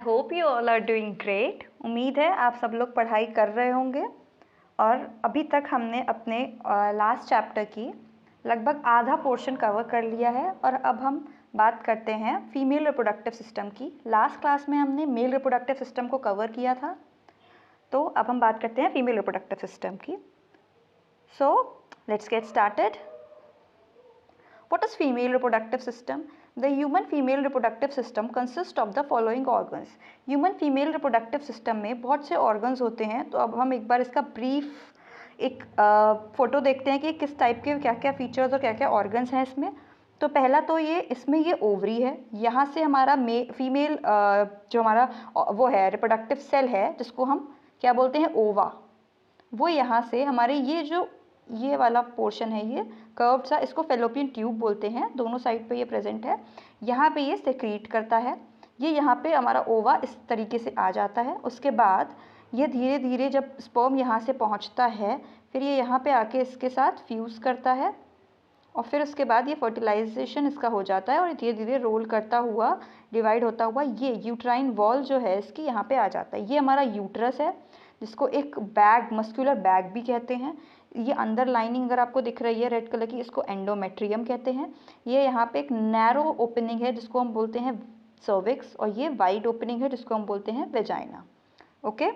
Hope you all are doing great. उम्मीद है आप सब लोग पढ़ाई कर रहे होंगे। और अभी तक हमने अपने लास्ट चैप्टर की लगभग आधा पोर्शन कवर कर लिया है और अब हम बात करते हैं फीमेल रिप्रोडक्टिव सिस्टम की। लास्ट क्लास में हमने मेल रिप्रोडक्टिव सिस्टम को कवर किया था, तो अब हम बात करते हैं फीमेल रिप्रोडक्टिव सिस्टम की। So let's get started. What is female reproductive system? The human female reproductive system consists of the following organs. Human female reproductive system में बहुत से organs होते हैं। तो अब हम एक बार इसका brief एक फोटो देखते हैं कि किस टाइप के क्या क्या फीचर्स और क्या क्या organs हैं इसमें। तो पहला तो इसमें ये ओवरी है। यहाँ से हमारा फीमेल जो हमारा वो है रिप्रोडक्टिव सेल है, जिसको हम क्या बोलते हैं, ओवा, वो यहाँ से हमारे ये वाला पोर्शन है, ये कर्व्ड सा, इसको फेलोपियन ट्यूब बोलते हैं। दोनों साइड पे ये प्रेजेंट है। यहाँ पे ये सेक्रीट करता है। ये यहाँ पे हमारा ओवा इस तरीके से आ जाता है। उसके बाद ये धीरे धीरे जब स्पर्म यहाँ से पहुँचता है, फिर ये यहाँ पे आके इसके साथ फ्यूज़ करता है और फिर उसके बाद ये फर्टिलाइजेशन इसका हो जाता है और धीरे धीरे रोल करता हुआ, डिवाइड होता हुआ ये यूट्राइन वॉल जो है इसकी यहाँ पे आ जाता है। ये हमारा यूट्रस है, जिसको एक बैग, मस्कुलर बैग भी कहते हैं। ये अंदर लाइनिंग अगर आपको दिख रही है रेड कलर की, इसको एंडोमेट्रियम कहते हैं। ये यहाँ पे एक नैरो ओपनिंग है जिसको हम बोलते हैं सर्विक्स, और ये वाइड ओपनिंग है जिसको हम बोलते हैं vagina. Okay,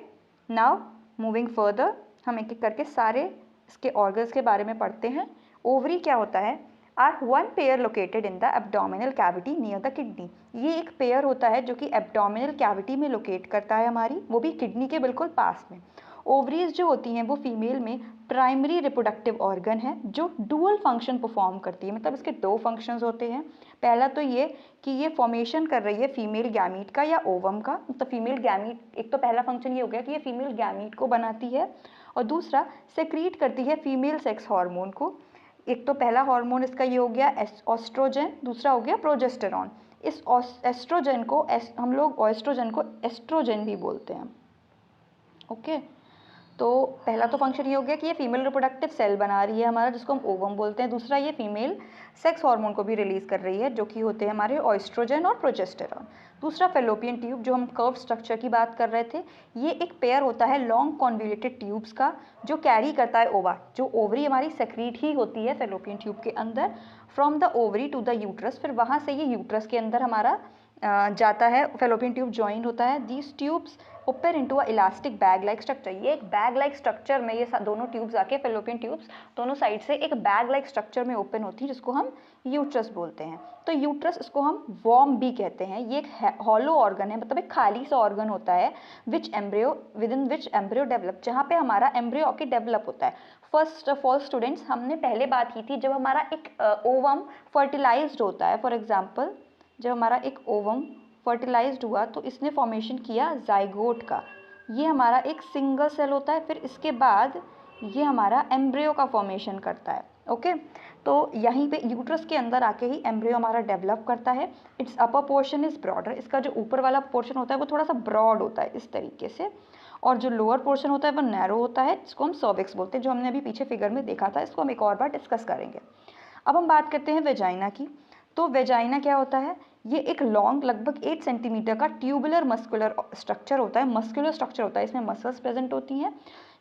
now moving further, हम एक एक करके सारे इसके ऑर्गन्स के बारे में पढ़ते हैं। ओवरी क्या होता है? Are one pair located in the abdominal cavity near the kidney. ये एक पेयर होता है जो कि एब्डोमिनल कैविटी में लोकेट करता है हमारी, वो भी किडनी के बिल्कुल पास में। ओवरीज जो होती हैं वो फीमेल में प्राइमरी रिप्रोडक्टिव ऑर्गन है जो डुअल फंक्शन परफॉर्म करती है। मतलब इसके दो फंक्शंस होते हैं। पहला तो ये कि ये फॉर्मेशन कर रही है फीमेल गैमीट का या ओवम का। तो फीमेल गैमीट, एक तो पहला फंक्शन ये हो गया कि ये फीमेल गैमीट को बनाती है, और दूसरा सेक्रीट करती है फीमेल सेक्स हार्मोन को। एक तो पहला हार्मोन इसका ये हो गया ऑस्ट्रोजन, दूसरा हो गया प्रोजेस्टेरॉन। इस एस्ट्रोजन को हम लोग एस्ट्रोजन को एस्ट्रोजन भी बोलते हैं। ओके, तो पहला तो फंक्शन ये हो गया कि ये फीमेल रिप्रोडक्टिव सेल बना रही है हमारा, जिसको हम ओवम बोलते हैं। दूसरा, ये फीमेल सेक्स हार्मोन को भी रिलीज कर रही है, जो कि होते हैं हमारे ऑस्ट्रोजन और प्रोजेस्टेरॉन। दूसरा, फेलोपियन ट्यूब, जो हम कर्व स्ट्रक्चर की बात कर रहे थे, ये एक पेयर होता है लॉन्ग कॉन्वोल्यूटेड ट्यूब्स का, जो कैरी करता है ओवा। जो ओवरी हमारी सेक्रीट ही होती है फेलोपियन ट्यूब के अंदर, from the ovary to the uterus. फिर वहाँ से ये यूट्रस के अंदर हमारा जाता है, फेलोपियन ट्यूब ज्वाइन होता है। These tubes open into a elastic bag like structure. ये एक बैग लाइक स्ट्रक्चर में ये दोनों ट्यूब्स आके, फेलोपियन ट्यूब्स दोनों साइड से एक बैग लाइक स्ट्रक्चर में ओपन होती है, जिसको हम यूट्रस बोलते हैं। तो यूट्रस, इसको हम वॉर्म भी कहते हैं। ये एक हॉलो ऑर्गन है, मतलब एक खाली सा ऑर्गन होता है, which embryo, with in which embryo develop, जहाँ पे हमारा एम्ब्रियो के डेवलप होता है। फर्स्ट ऑफ ऑल स्टूडेंट्स, हमने पहले बात की थी जब हमारा एक ओवम फर्टिलाइज्ड होता है। फॉर एग्जाम्पल, जब हमारा एक ओवम फर्टिलाइज्ड हुआ तो इसने फॉर्मेशन किया जाइगोट का। ये हमारा एक सिंगल सेल होता है। फिर इसके बाद ये हमारा एम्ब्रियो का फॉर्मेशन करता है। ओके, तो यहीं पे यूट्रस के अंदर आके ही एम्ब्रियो हमारा डेवलप करता है। It's upper portion is broader. इसका जो ऊपर वाला पोर्शन होता है वो थोड़ा सा ब्रॉड होता है इस तरीके से, और जो लोअर पोर्शन होता है वो नैरो होता है, जिसको हम सर्विक्स बोलते हैं, जो हमने अभी पीछे फिगर में देखा था। इसको हम एक और बार डिस्कस करेंगे। अब हम बात करते हैं वेजाइना की। तो वेजाइना क्या होता है? ये एक लॉन्ग, लगभग 8 सेंटीमीटर का ट्यूबुलर मस्कुलर स्ट्रक्चर होता है। मस्कुलर स्ट्रक्चर होता है, इसमें मसल्स प्रेजेंट होती हैं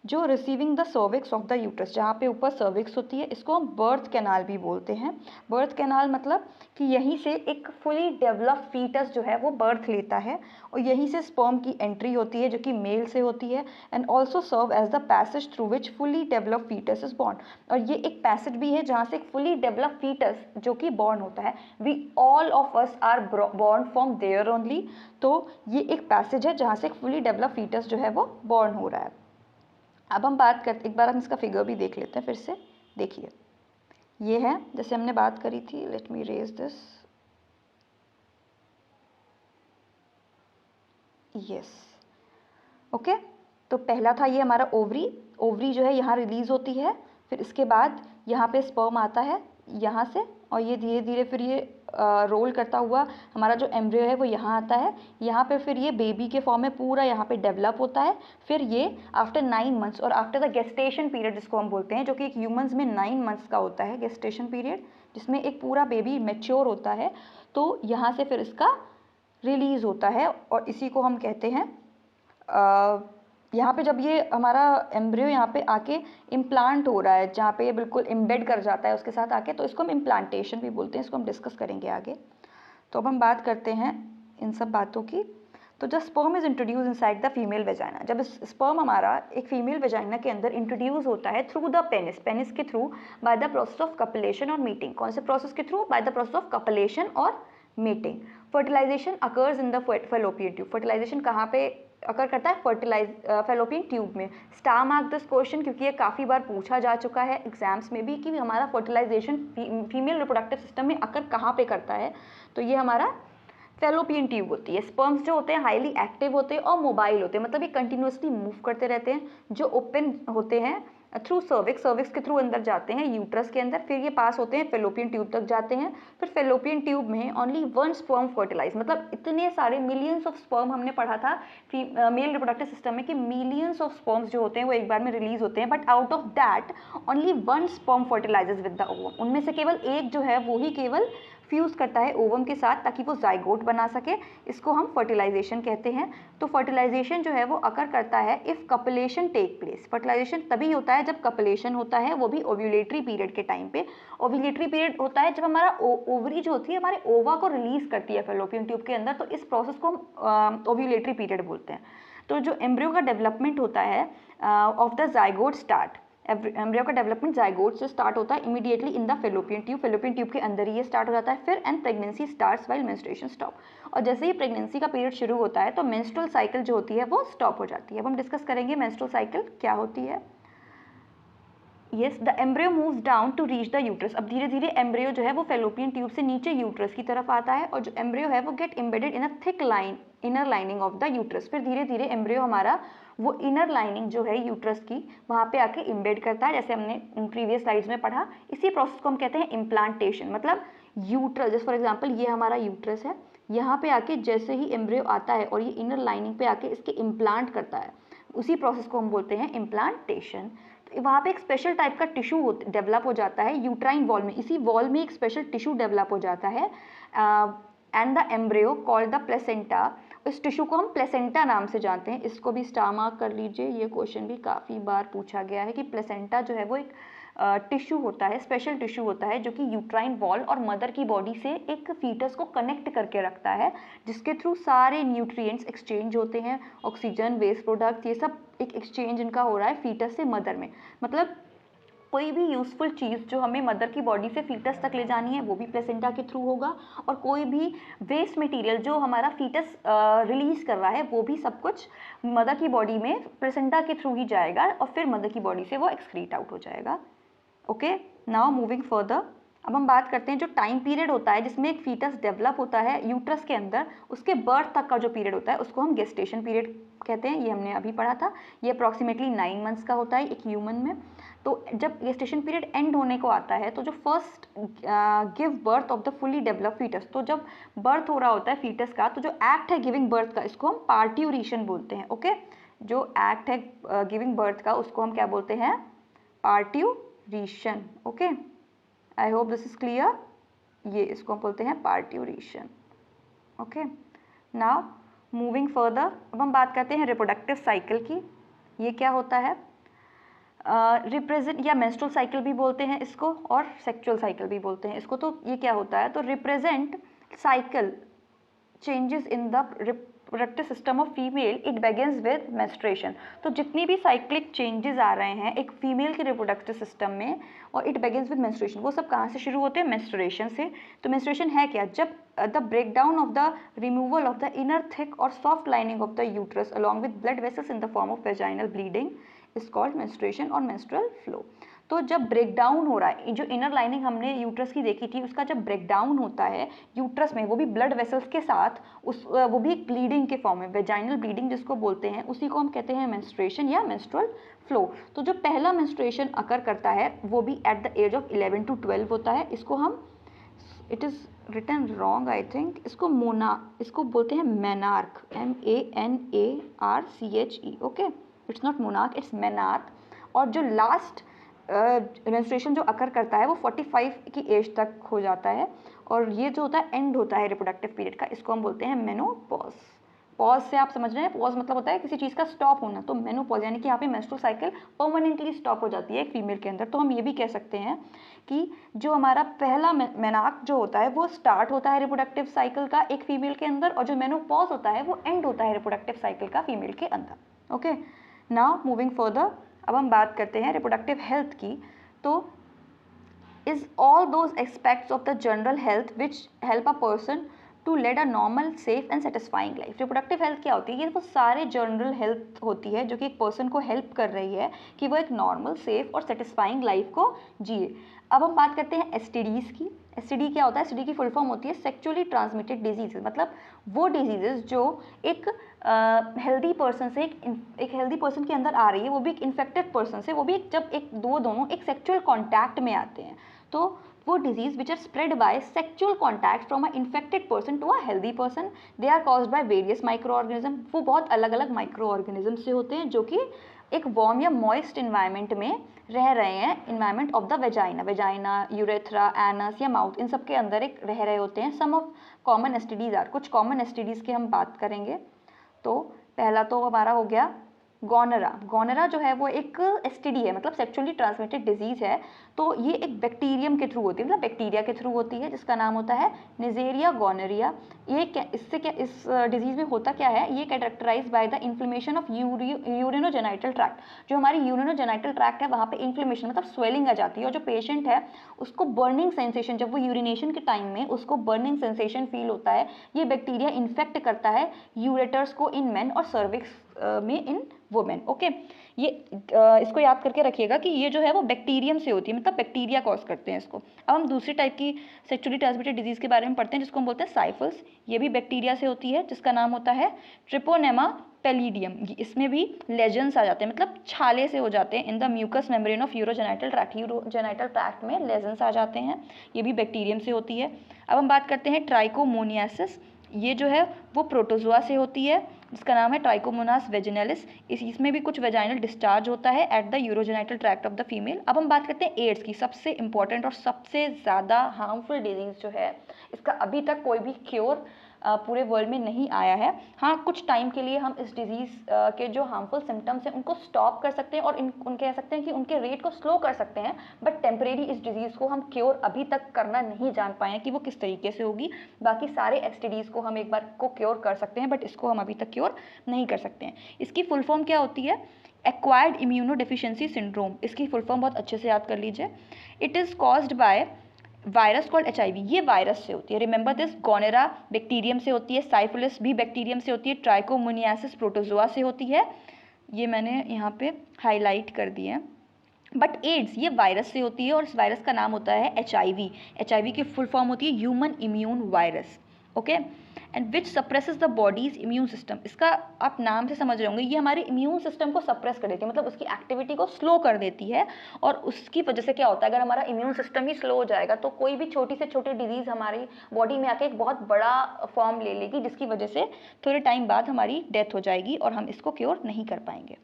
जो receiving the cervix of the uterus, जहाँ पे ऊपर सर्विक्स होती है। इसको हम बर्थ कैनाल भी बोलते हैं। बर्थ कैनाल मतलब कि यहीं से एक फुली डेवलप फीटस जो है वो बर्थ लेता है, और यहीं से स्पर्म की एंट्री होती है जो कि मेल से होती है, and also serve as the passage through which fully develop fetus is born. और ये एक पैसेज भी है जहाँ से एक फुली डेवलप फीटस जो कि बॉर्न होता है। We all of us are born from there only. तो ये एक पैसेज है जहाँ से एक फुली डेवलप फीटस जो है वो बॉर्न हो रहा है। अब हम बात करते, एक बार हम इसका फिगर भी देख लेते हैं फिर से। देखिए, ये है जैसे हमने बात करी थी। Let me raise this. Yes, okay. तो पहला था ये हमारा ओवरी। ओवरी जो है यहाँ रिलीज होती है, फिर इसके बाद यहाँ पे स्पर्म आता है यहाँ से, और ये धीरे धीरे फिर ये रोल करता हुआ हमारा जो एम्ब्रियो है वो यहाँ आता है। यहाँ पे फिर ये बेबी के फॉर्म में पूरा यहाँ पे डेवलप होता है। फिर ये आफ्टर 9 मंथ्स और आफ्टर द गेस्टेशन पीरियड, जिसको हम बोलते हैं, जो कि एक ह्यूमंस में 9 मंथ्स का होता है गेस्टेशन पीरियड, जिसमें एक पूरा बेबी मैच्योर होता है। तो यहाँ से फिर इसका रिलीज़ होता है और इसी को हम कहते हैं यहाँ पे जब ये हमारा एम्ब्रियो यहाँ पे आके इम्प्लांट हो रहा है, जहाँ पे ये बिल्कुल एम्बेड कर जाता है उसके साथ आके, तो इसको हम इम्प्लांटेशन भी बोलते हैं। इसको हम डिस्कस करेंगे आगे। तो अब हम बात करते हैं इन सब बातों की। तो जब sperm is introduce inside the female vagina, जब स्पर्म हमारा एक फीमेल वेजाइना के अंदर इंट्रोड्यूस होता है थ्रू द पेनिस, पेनिस के through, by the process of copulation और मीटिंग। कौन से प्रोसेस के through? By the process of copulation और meeting. Fertilisation occurs in the fallopian tube. Fertilisation कहाँ पे अकर करता है? फेलोपियन ट्यूब में। स्टार मार्क दिस क्वेश्चन, क्योंकि ये काफ़ी बार पूछा जा चुका है एग्जाम्स में भी कि हमारा फर्टिलाइजेशन फीमेल रिप्रोडक्टिव सिस्टम में अकर कहाँ पे करता है। तो ये हमारा फेलोपियन ट्यूब होती है। स्पर्म्स जो होते हैं हाईली एक्टिव होते हैं और मोबाइल होते हैं, मतलब ये कंटिन्यूसली मूव करते रहते हैं, जो ओपन होते हैं थ्रू सर्विक्स, सर्विक्स के थ्रू अंदर जाते हैं यूट्रस के अंदर, फिर ये पास होते हैं फेलोपियन ट्यूब तक जाते हैं। फिर फेलोपियन ट्यूब में ओनली वन स्पर्म फर्टिलाइज, मतलब इतने सारे मिलियंस ऑफ स्पर्म हमने पढ़ा था मेल रिप्रोडक्टिव सिस्टम में कि मिलियंस ऑफ स्पर्म्स जो होते हैं वो एक बार में रिलीज होते हैं, but out of that only one sperm फर्टिलाइजेज with the ovum. उनमें से केवल एक जो है वो ही केवल फ्यूज़ करता है ओवम के साथ ताकि वो जाइगोट बना सके। इसको हम फर्टिलाइजेशन कहते हैं। तो फर्टिलाइजेशन जो है वो अकर करता है इफ़ कपलेशन टेक प्लेस। फर्टिलाइजेशन तभी होता है जब कपलेशन होता है, वो भी ओव्यूलेटरी पीरियड के टाइम पे। ओव्यूलेटरी पीरियड होता है जब हमारा ओवरी जो होती है हमारे ओवा को रिलीज करती है फेलोपियन ट्यूब के अंदर, तो इस प्रोसेस को हम ओव्यूलेटरी पीरियड बोलते हैं। तो जो एम्ब्रियो का डेवलपमेंट होता है of the zygote start, embryo का डेवलपमेंट जाइगोट से स्टार्ट होता है immediately in the fallopian tube, fallopian tube के अंदर ही ये स्टार्ट हो जाता है। फिर and pregnancy starts while menstruation stop, और जैसे ही प्रेगनेंसी का पीरियड शुरू होता है तो मेंस्ट्रुअल साइकिल जो होती है वो स्टॉप हो जाती है। अब हम डिस्कस करेंगे मेंस्ट्रुअल साइकिल क्या होती है। Yes, the embryo moves down to reach the uterus. अब धीरे धीरे एम्ब्रियो जो है वो फेलोपियन ट्यूब से नीचे यूट्रस की तरफ आता है, और जो एम्ब्रियो है वो get embedded in a thick line inner lining of the uterus. फिर धीरे धीरे एम्ब्रियो हमारा वो इनर लाइनिंग जो है यूट्रस की वहाँ पे आके इम्बेड करता है, जैसे हमने प्रीवियस स्लाइड्स में पढ़ा। इसी प्रोसेस को हम कहते हैं इम्प्लांटेशन। मतलब यूट्रस, जैसे फॉर एग्जांपल ये हमारा यूट्रस है, यहाँ पे आके जैसे ही एम्ब्रियो आता है और ये इनर लाइनिंग पे आके इसके इम्प्लांट करता है, उसी प्रोसेस को हम बोलते हैं इम्प्लांटेशन। तो वहाँ पे एक स्पेशल टाइप का टिश्यू डेवलप हो जाता है यूट्राइन वॉल में। इसी वॉल में एक स्पेशल टिश्यू डेवलप हो जाता है and the embryo called the placenta. इस टिश्यू को हम प्लेसेंटा नाम से जानते हैं। इसको भी स्टार मार्क कर लीजिए, ये क्वेश्चन भी काफ़ी बार पूछा गया है कि प्लेसेंटा जो है वो एक टिश्यू होता है, स्पेशल टिश्यू होता है जो कि यूट्राइन वॉल और मदर की बॉडी से एक फीटस को कनेक्ट करके रखता है, जिसके थ्रू सारे न्यूट्रिएंट्स एक्सचेंज होते हैं, ऑक्सीजन, वेस्ट प्रोडक्ट, ये सब एक एक्सचेंज इनका हो रहा है फीटस से मदर में। मतलब कोई भी यूज़फुल चीज़ जो हमें मदर की बॉडी से फीटस तक ले जानी है वो भी प्लेसेंटा के थ्रू होगा, और कोई भी वेस्ट मटेरियल जो हमारा फीटस रिलीज कर रहा है वो भी सब कुछ मदर की बॉडी में प्लेसेंटा के थ्रू ही जाएगा, और फिर मदर की बॉडी से वो एक्सक्रीट आउट हो जाएगा। ओके, नाउ मूविंग फर्दर, अब हम बात करते हैं जो टाइम पीरियड होता है जिसमें एक फीटस डेवलप होता है यूट्रस के अंदर, उसके बर्थ तक का जो पीरियड होता है उसको हम गेस्टेशन पीरियड कहते हैं। ये हमने अभी पढ़ा था। ये अप्रॉक्सीमेटली 9 मंथ्स का होता है एक ह्यूमन में। तो जब गेस्टेशन पीरियड एंड होने को आता है तो जो first give birth of the fully develop fetus, तो जब बर्थ हो रहा होता है फीटस का, तो जो एक्ट है गिविंग बर्थ का, इसको हम पार्ट्यूरेशन बोलते हैं। ओके, जो एक्ट है गिविंग बर्थ का उसको हम क्या बोलते हैं? Parturition. Okay, I hope this is clear. ये इसको हम बोलते हैं parturition. Okay, now moving further, अब हम बात करते हैं रिप्रोडक्टिव साइकिल की। ये क्या होता है? रिप्रेजेंट या मेंस्ट्रुअल साइकिल भी बोलते हैं इसको, और सेक्सुअल साइकिल भी बोलते हैं इसको। तो ये क्या होता है? तो represent cycle changes in the reproductive system of female, it begins with menstruation. तो जितनी भी साइक्लिक चेंजेस आ रहे हैं एक फीमेल के रिप्रोडक्टिव सिस्टम में, और इट बिगिंस विद मेंस्ट्रुएशन, वो सब कहाँ से शुरू होते हैं? मेंस्ट्रुएशन से। तो मेंस्ट्रुएशन है क्या? जब the breakdown of the removal of the inner thick और soft lining of the uterus along with blood vessels in the form of vaginal bleeding is called menstruation और मेंस्ट्रुअल फ्लो। तो जब breakdown हो रहा है, जो इनर लाइनिंग हमने uterus की देखी थी उसका जब ब्रेकडाउन होता है यूट्रस में, वो भी ब्लड वेसल्स के साथ, वो भी एक ब्लीडिंग के फॉर्म में, वेजाइनल ब्लीडिंग जिसको बोलते हैं, उसी को हम कहते हैं मेंस्ट्रुएशन या मेंस्ट्रुअल फ्लो। तो जो पहला मेंस्ट्रुएशन अकर करता है वो भी at the age of 11 to 12 होता है। इसको हम, it is written wrong I think, इसको बोलते हैं menarche, MANARCHE। Okay, it's not monarch, it's menarche. और जो लास्ट मेंस्ट्रुएशन जो अकर करता है वो 45 की एज तक हो जाता है, और ये जो होता है एंड होता है रिप्रोडक्टिव पीरियड का, इसको हम बोलते हैं मेनोपॉज। पॉज से आप समझ रहे हैं, पॉज मतलब होता है किसी चीज़ का स्टॉप होना, तो मेनोपॉज यानी कि यहाँ पे मेंस्ट्रुअल साइकिल परमानेंटली स्टॉप हो जाती है एक फीमेल के अंदर। तो हम ये भी कह सकते हैं कि जो हमारा पहला मेनार्क जो होता है वो स्टार्ट होता है रिप्रोडक्टिव साइकिल का एक फीमेल के अंदर, और जो मेनोपॉज होता है वो एंड होता है रिप्रोडक्टिव साइकिल का फीमेल के अंदर। ओके, नाउ मूविंग फर्दर, अब हम बात करते हैं रिप्रोडक्टिव हेल्थ की। तो is all those aspects of the general health which help a person to lead a normal, safe and satisfying life। Reproductive health क्या होती है? ये वो सारे जनरल हेल्थ होती है जो कि एक पर्सन को हेल्प कर रही है कि वो एक नॉर्मल, सेफ और सेटिस्फाइंग लाइफ को जिए। अब हम बात करते हैं एसटीडीज़ की। एसटीडी क्या होता है? एसटीडी की फुल फॉर्म होती है सेक्चुअली ट्रांसमिटेड डिजीजेज, मतलब वो डिजीजेज जो एक हेल्दी पर्सन से एक हेल्दी पर्सन के अंदर आ रही है, वो भी एक इन्फेक्टेड पर्सन से, वो भी जब एक दोनों एक सेक्चुअल कॉन्टैक्ट में आते हैं, तो वो disease which are spread by sexual contact from a infected person to a healthy person, they are caused by various micro organism. वो बहुत अलग अलग माइक्रो ऑर्गेनिज्म से होते हैं जो कि एक वार्म या मॉइस्ट इन्वायरमेंट में रह रहे हैं, environment of the vagina, urethra, anus या माउथ, इन सब के अंदर एक रह रहे होते हैं। सम ऑफ कॉमन एसटीडीज आर, कुछ कॉमन एसटीडीज की हम बात करेंगे। तो पहला तो हमारा हो गया गोनरा। गोनरा जो है वो एक एसटीडी है, मतलब सेक्सुअली ट्रांसमिटेड डिजीज है। तो ये एक बैक्टीरियम के थ्रू होती है, मतलब बैक्टीरिया के थ्रू होती है, जिसका नाम होता है निजेरिया गोनरिया। ये क्या, इससे क्या, इस डिजीज में होता क्या है? ये characterise by the inflammation of urinogenital tract. जो हमारी यूरिनोजेनाइटल ट्रैक्ट है वहाँ पे इन्फ्लेमेशन मतलब स्वेलिंग आ जाती है, और जो पेशेंट है उसको बर्निंग सेंसेशन, जब वो यूरिनेशन के टाइम में उसको बर्निंग सेंसेशन फील होता है। ये बैक्टीरिया इन्फेक्ट करता है यूरेटर्स को इन मेन और सर्विक्स में इन वुमेन। ओके, ये इसको याद करके रखिएगा कि ये जो है वो बैक्टीरियम से होती है, मतलब बैक्टीरिया कॉज करते हैं इसको। अब हम दूसरी टाइप की सेक्सुअली ट्रांसमिटेड डिजीज के बारे में पढ़ते हैं, जिसको हम बोलते हैं साइफल्स। ये भी बैक्टीरिया से होती है, जिसका नाम होता है ट्रिपोनेमा पैलिडियम। इसमें भी लेजेंस आ जाते हैं, मतलब छाले से हो जाते हैं in the mucous membrane of urogenital tract. Urogenital tract में लेजेंस आ जाते हैं, ये भी बैक्टीरियम से होती है। अब हम बात करते हैं ट्राइकोमोनियासिस। ये जो है वो प्रोटोजोआ से होती है, जिसका नाम है ट्राइकोमोनास वेजिनलिस। इसमें भी कुछ वेजाइनल डिस्चार्ज होता है at the urogenital tract of the female. अब हम बात करते हैं एड्स की, सबसे इंपॉर्टेंट और सबसे ज़्यादा हार्मफुल डिजीज जो है, इसका अभी तक कोई भी क्योर पूरे वर्ल्ड में नहीं आया है। हाँ, कुछ टाइम के लिए हम इस डिजीज़ के जो हार्मफुल सिम्टम्स हैं उनको स्टॉप कर सकते हैं और उन कह सकते हैं कि उनके रेट को स्लो कर सकते हैं, बट टेम्परेरी इस डिजीज़ को हम क्योर अभी तक करना नहीं जान पाए हैं कि वो किस तरीके से होगी। बाकी सारे एसटीडीज़ को हम एक बार को क्योर कर सकते हैं, बट इसको हम अभी तक क्योर नहीं कर सकते हैं। इसकी फुल फॉर्म क्या होती है? Acquired immuno deficiency syndrome. इसकी फुल फॉर्म बहुत अच्छे से याद कर लीजिए। It is caused by virus called HIV। ये वायरस से होती है, रिमेंबर दिस। गोनेरा बैक्टीरियम से होती है, साइफिलिस भी बैक्टीरियम से होती है, ट्राइकोमोनियासिस प्रोटोजोआ से होती है, ये मैंने यहाँ पे हाईलाइट कर दिए हैं। बट एड्स ये वायरस से होती है, और इस वायरस का नाम होता है HIV। HIV की फुल फॉर्म होती है human immune virus. Okay, and which suppresses the bodies immune system. इसका आप नाम से समझ रहे होंगे, ये हमारे इम्यून सिस्टम को सप्रेस कर देती है, मतलब उसकी एक्टिविटी को स्लो कर देती है। और उसकी वजह से क्या होता है, अगर हमारा इम्यून सिस्टम ही स्लो हो जाएगा तो कोई भी छोटी से छोटी डिजीज़ हमारी बॉडी में आके एक बहुत बड़ा फॉर्म ले लेगी, जिसकी वजह से थोड़े टाइम बाद हमारी डेथ हो जाएगी और हम इसको क्योर नहीं कर पाएंगे।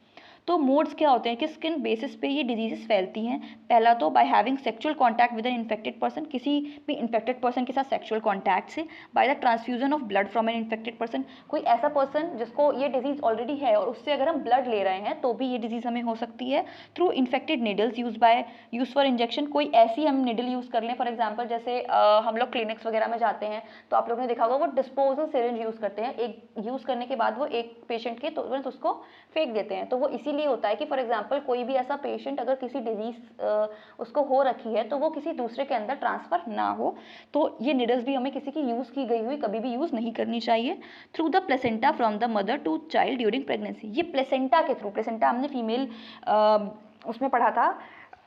तो मोड्स क्या होते हैं कि स्किन बेसिस पे ये डिजीजेस फैलती हैं। पहला तो by having sexual contact with an infected person, किसी भी इन्फेक्टेड पर्सन के साथ सेक्सुअल कांटेक्ट से। By the transfusion of blood from an infected person, कोई ऐसा पर्सन जिसको ये डिजीज ऑलरेडी है और उससे अगर हम ब्लड ले रहे हैं तो भी ये डिजीज हमें हो सकती है। Through infected needles use for injection, कोई ऐसी हम निडल यूज़ कर लें, फॉर एग्जाम्पल जैसे हम लोग क्लिनिक्स वगैरह में जाते हैं तो आप लोगों ने देखा होगा वो डिस्पोजल सिरिंज यूज़ करते हैं, एक यूज़ करने के बाद वो एक पेशेंट के तुरंत उसको फेंक देते हैं। तो वो इसीलिए होता है कि फॉर एग्जांपल कोई भी ऐसा पेशेंट अगर किसी डिजीज उसको हो रखी है तो वो किसी दूसरे के अंदर ट्रांसफ़र ना हो। तो ये निडल्स भी हमें किसी की यूज़ की गई हुई कभी भी यूज़ नहीं करनी चाहिए। Through the placenta from the mother to child during pregnancy, ये प्लेसेंटा के थ्रू, प्लेसेंटा हमने फीमेल उसमें पढ़ा था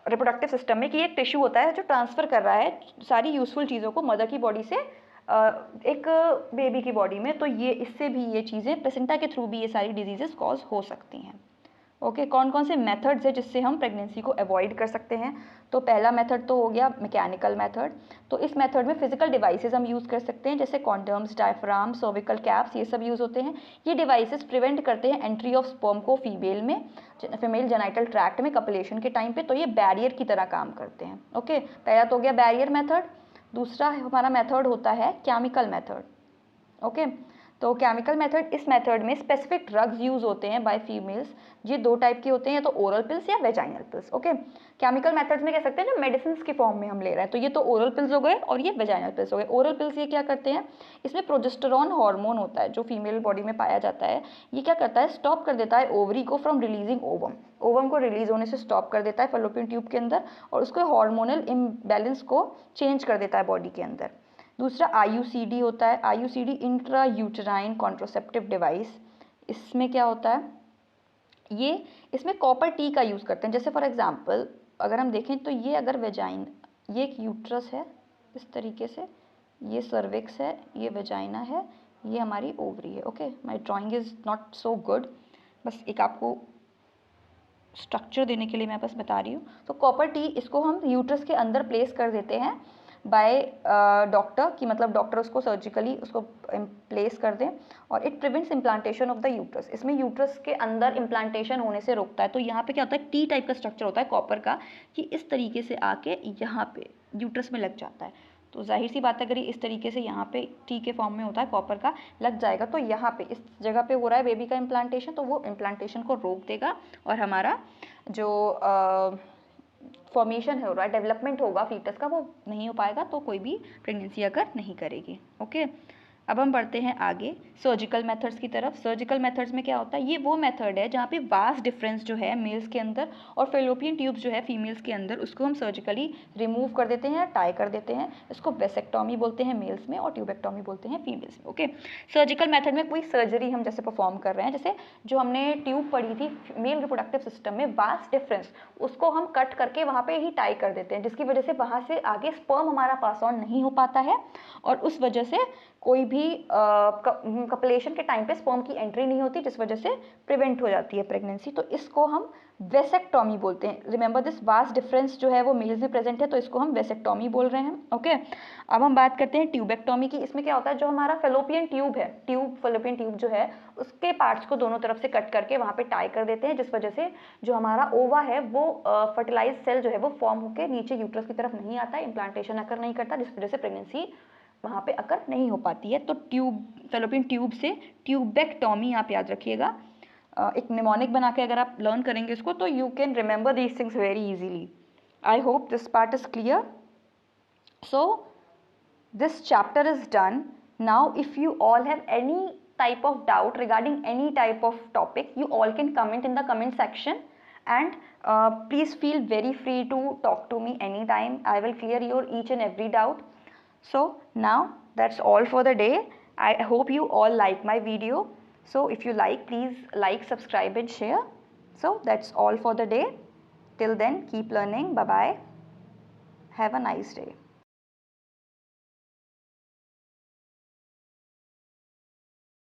रिप्रोडक्टिव सिस्टम में कि एक टिश्यू होता है जो ट्रांसफ़र कर रहा है सारी यूज़फुल चीज़ों को मदर की बॉडी से एक बेबी की बॉडी में। तो ये इससे भी ये चीज़ें प्लेसेंटा के थ्रू भी ये सारी डिजीजेस कॉज हो सकती हैं। ओके, कौन कौन से मेथड्स है जिससे हम प्रेगनेंसी को अवॉइड कर सकते हैं? तो पहला मेथड तो हो गया मैकेनिकल मेथड। तो इस मेथड में फिजिकल डिवाइसेस हम यूज़ कर सकते हैं, जैसे कॉन्डम्स, डायफ्राम, सर्विकल कैप्स, ये सब यूज़ होते हैं। ये डिवाइसेस प्रिवेंट करते हैं एंट्री ऑफ स्पर्म को फीमेल जेनाइटल ट्रैक्ट में कपलेशन के टाइम पे, तो ये बैरियर की तरह काम करते हैं। ओके, पहला तो हो गया बैरियर मेथड। दूसरा हमारा मेथड होता है केमिकल मेथड। ओके, तो केमिकल मेथड, इस मेथड में स्पेसिफिक ड्रग्स यूज होते हैं बाय फीमेल्स। ये दो टाइप के होते हैं, तो ओरल पिल्स या vaginal pills. Okay, chemical methods में कह सकते हैं जो मेडिसिन की फॉर्म में हम ले रहे हैं, तो ये तो ओरल पिल्स हो गए और ये वेजाइनल पिल्स हो गए। ओरल पिल्स ये क्या करते हैं, इसमें प्रोजेस्टेरॉन हार्मोन होता है जो फीमेल बॉडी में पाया जाता है, ये क्या करता है, स्टॉप कर देता है ओवरी को फ्रॉम रिलीजिंग ओवम, ओवम को रिलीज होने से स्टॉप कर देता है फैलोपियन ट्यूब के अंदर, और उसको हार्मोनल इम्बैलेंस को चेंज कर देता है बॉडी के अंदर। दूसरा IUCD होता है, IUCD intra uterine contraceptive device. इसमें क्या होता है, ये इसमें कॉपर टी का यूज़ करते हैं। जैसे फॉर एग्जांपल अगर हम देखें तो ये अगर वेजाइन, ये एक यूट्रस है इस तरीके से, ये सर्विक्स है, ये वेजाइना है, ये हमारी ओवरी है। Okay, my drawing is not so good, बस एक आपको स्ट्रक्चर देने के लिए मैं बस बता रही हूँ। तो कॉपर टी, इसको हम यूट्रस के अंदर प्लेस कर देते हैं बाय डॉक्टर, कि मतलब डॉक्टर उसको सर्जिकली उसको प्लेस कर दें, और it prevents implantation of the uterus. इसमें यूट्रस के अंदर इम्प्लांटेशन होने से रोकता है। तो यहाँ पे क्या होता है, टी टाइप का स्ट्रक्चर होता है कॉपर का, कि इस तरीके से आके यहाँ पे यूट्रस में लग जाता है। तो जाहिर सी बात है अगर ये इस तरीके से यहाँ पे टी के फॉर्म में होता है कॉपर का, लग जाएगा, तो यहाँ पे इस जगह पे हो रहा है बेबी का इम्प्लांटेशन, तो वो इम्प्लांटेशन को रोक देगा और हमारा जो फॉर्मेशन हो रहा है, डेवलपमेंट होगा फीटस का, वो नहीं हो पाएगा, तो कोई भी प्रेगनेंसी अगर नहीं करेगी। ओके, अब हम बढ़ते हैं आगे सर्जिकल मेथड्स की तरफ। सर्जिकल मेथड्स में क्या होता है, ये वो मेथड है जहाँ पे वास्ट डिफरेंस जो है मेल्स के अंदर और फेलोपियन ट्यूब्स जो है फीमेल्स के अंदर, उसको हम सर्जिकली रिमूव कर देते हैं, टाई कर देते हैं। इसको वेसेक्टॉमी बोलते हैं मेल्स में और ट्यूबेक्टॉमी बोलते हैं फीमेल्स में। ओके, सर्जिकल मेथड में कोई सर्जरी हम जैसे परफॉर्म कर रहे हैं, जैसे जो हमने ट्यूब पढ़ी थी मेल रिप्रोडक्टिव सिस्टम में, वास्ट डिफरेंस, उसको हम कट करके वहाँ पे ही टाई कर देते हैं, जिसकी वजह से वहाँ से आगे स्पर्म हमारा पास ऑन नहीं हो पाता है, और उस वजह से कोई भी कपलेशन के टाइम पे स्पर्म की एंट्री नहीं होती, जिस वजह से प्रिवेंट हो जाती है प्रेगनेंसी। तो इसको हम वेसेक्टॉमी बोलते हैं। रिमेंबर दिस, वास्ट डिफरेंस जो है वो मेल्स में प्रेजेंट है, तो इसको हम वेसेक्टॉमी बोल रहे हैं। ओके, अब हम बात करते हैं ट्यूबेक्टॉमी की। इसमें क्या होता है, जो हमारा फेलोपियन ट्यूब है, फेलोपियन ट्यूब जो है, उसके पार्ट्स को दोनों तरफ से कट करके वहाँ पे टाई कर देते हैं, जिस वजह से जो हमारा ओवा है वो फर्टिलाइज सेल जो है वो फॉर्म होकर नीचे यूट्रस की तरफ नहीं आता है, इम्प्लांटेशन अकर नहीं करता, जिस वजह से प्रेगनेंसी वहाँ पे अकर नहीं हो पाती है। तो ट्यूब, फेलोपियन ट्यूब से ट्यूबेक्टॉमी आप याद रखिएगा। एक निमोनिक बना के अगर आप लर्न करेंगे इसको, तो you can remember these things very easily. I hope this part is clear. So this chapter is done. Now if you all have any type of doubt regarding any type of topic, you all can comment in the comment section, and please feel very free to talk to me anytime. I will clear your each and every doubt. So now that's all for the day. I hope you all like my video. So if you like, please like, subscribe and share. So that's all for the day. Till then, keep learning. Bye bye. Have a nice day.